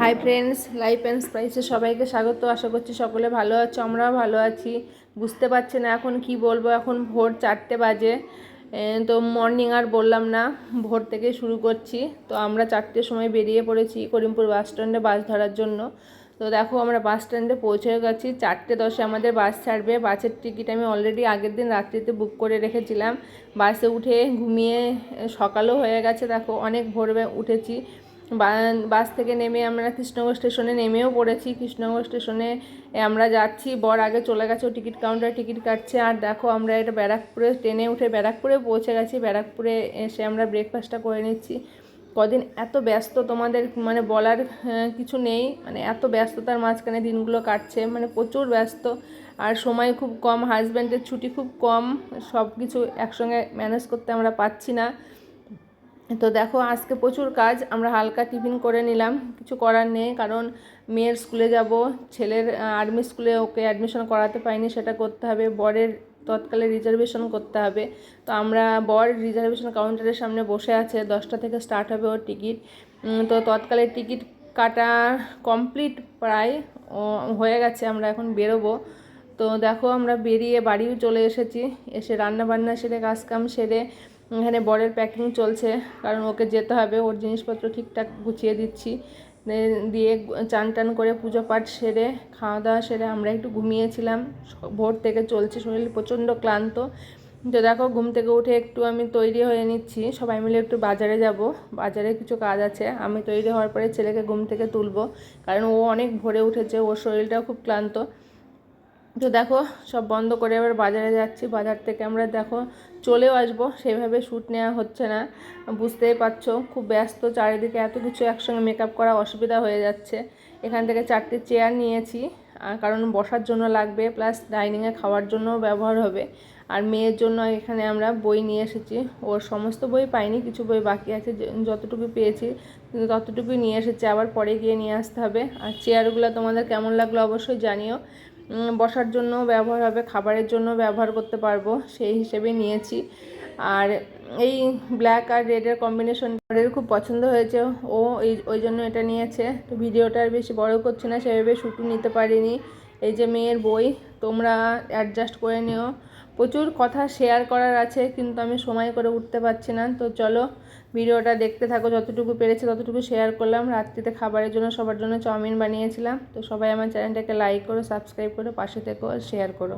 Hi friends, life and স্পাইসে সবাইকে স্বাগত। আশা করছি সকলে ভালো আছো, আমরাও ভালো আছি। বুঝতে পারছি না এখন কি বলবো, এখন ভোর 4টে বাজে। তো মর্নিং আর বললাম না, ভোর থেকে শুরু করছি। তো আমরা 4টের সময় বেরিয়ে পড়েছি করিমপুর বাস স্ট্যান্ডে বাস ধরার জন্য। তো দেখো আমরা বাস স্ট্যান্ডে পৌঁছে গেছি। 4টে 10-এ আমাদের বাস ছাড়বে। বাসের টিকিট আমি অলরেডি আগের দিন রাত্রিতে বুক করে রেখেছিলাম। বাসে উঠে ঘুমিয়ে সকালও হয়ে গেছে। দেখো অনেক ভোরে উঠেছি। বাস থেকে নেমে আমরা কৃষ্ণনগর স্টেশনে নেমেও পড়েছি। কৃষ্ণনগর স্টেশনে আমরা যাচ্ছি, বর আগে চলে গেছে, ও টিকিট কাউন্টারে টিকিট কাটছে। আর দেখো আমরা এটা ব্যারাকপুরে ট্রেনে উঠে ব্যারাকপুরে পৌঁছে গেছি। ব্যারাকপুরে এসে আমরা ব্রেকফাস্টটা করে নিচ্ছি। কদিন এত ব্যস্ত তোমাদের মানে বলার কিছু নেই, মানে এত ব্যস্ততার মাঝখানে দিনগুলো কাটছে, মানে প্রচুর ব্যস্ত। আর সময় খুব কম, হাজব্যান্ডের ছুটি খুব কম, সব কিছু একসঙ্গে ম্যানেজ করতে আমরা পাচ্ছি না। তো দেখো আজকে প্রচুর কাজ। আমরা হালকা টিফিন করে নিলাম, কিছু করার নেই, কারণ মেয়ের স্কুলে যাব, ছেলের আর্মি স্কুলে ওকে অ্যাডমিশন করাতে পারিনি, সেটা করতে হবে। বরের তৎকালে রিজার্ভেশন করতে হবে। তো আমরা বর রিজার্ভেশন কাউন্টারের সামনে বসে আছে, 10টা থেকে স্টার্ট হবে ওর টিকিট। তো তৎকালের টিকিট কাটা কমপ্লিট প্রায় হয়ে গেছে, আমরা এখন বেরোবো। তো দেখো আমরা বেরিয়ে বাড়িও চলে এসেছি। এসে রান্না বান্না সেরে কাজকাম সেরে এখানে বরের প্যাকিং চলছে, কারণ ওকে যেতে হবে, ওর জিনিসপত্র ঠিকঠাক গুছিয়ে দিচ্ছি। দিয়ে চান টান করে পুজো পাঠ সেরে খাওয়া দাওয়া সেরে আমরা একটু ঘুমিয়েছিলাম। ভোর থেকে চলছে, শরীর প্রচণ্ড ক্লান্ত। তো দেখো ঘুম থেকে উঠে একটু আমি তৈরি হয়ে নিচ্ছি, সবাই মিলে একটু বাজারে যাব, বাজারে কিছু কাজ আছে। আমি তৈরি হওয়ার পরে ছেলেকে ঘুম থেকে তুলবো, কারণ ও অনেক ভোরে উঠেছে, ওর শরীরটাও খুব ক্লান্ত। তো দেখো সব বন্ধ করে এবার বাজারে যাচ্ছি। বাজার থেকে আমরা দেখো চলেও আসবো, সেভাবে শ্যুট নেওয়া হচ্ছে না, বুঝতেই পারছো খুব ব্যস্ত, চারিদিকে এত কিছু একসঙ্গে মেকআপ করা অসুবিধা হয়ে যাচ্ছে। এখান থেকে 4টে চেয়ার নিয়েছি, কারণ বসার জন্য লাগবে, প্লাস ডাইনিংয়ে খাওয়ার জন্যও ব্যবহার হবে। আর মেয়ের জন্য এখানে আমরা বই নিয়ে এসেছি। ওর সমস্ত বই পাইনি, কিছু বই বাকি আছে, যতটুকু পেয়েছি কিন্তু ততটুকুই নিয়ে এসেছি, আবার পরে গিয়ে নিয়ে আসতে হবে। আর চেয়ারগুলো তোমাদের কেমন লাগলো অবশ্যই জানিও। বসার জন্য ব্যবহার হবে, খাবারের জন্য ব্যবহার করতে পারবো, সেই হিসেবে নিয়েছি। আর এই ব্ল্যাক আর রেডের কম্বিনেশনটা খুব পছন্দ হয়েছে, ও ওই জন্য এটা নিয়েছে। তো ভিডিওটা আর বেশি বড় করছি না, সেভাবে শ্যুটও নিতে পারিনি। এই যে মেয়ের বই, তোমরা অ্যাডজাস্ট করে নিও। প্রচুর কথা শেয়ার করার আছে, কিন্তু আমি সময় করে উঠতে পারছি না। তো চলো ভিডিওটা দেখতে থাকো, যতটুকু পেরেছি ততটুকু শেয়ার করলাম। রাত্রিতে খাবারের জন্য সবার জন্য চাউমিন বানিয়েছিলাম। তো সবাই আমার চ্যানেলটাকে লাইক করো, সাবস্ক্রাইব করো, পাশে থেকো আর শেয়ার করো।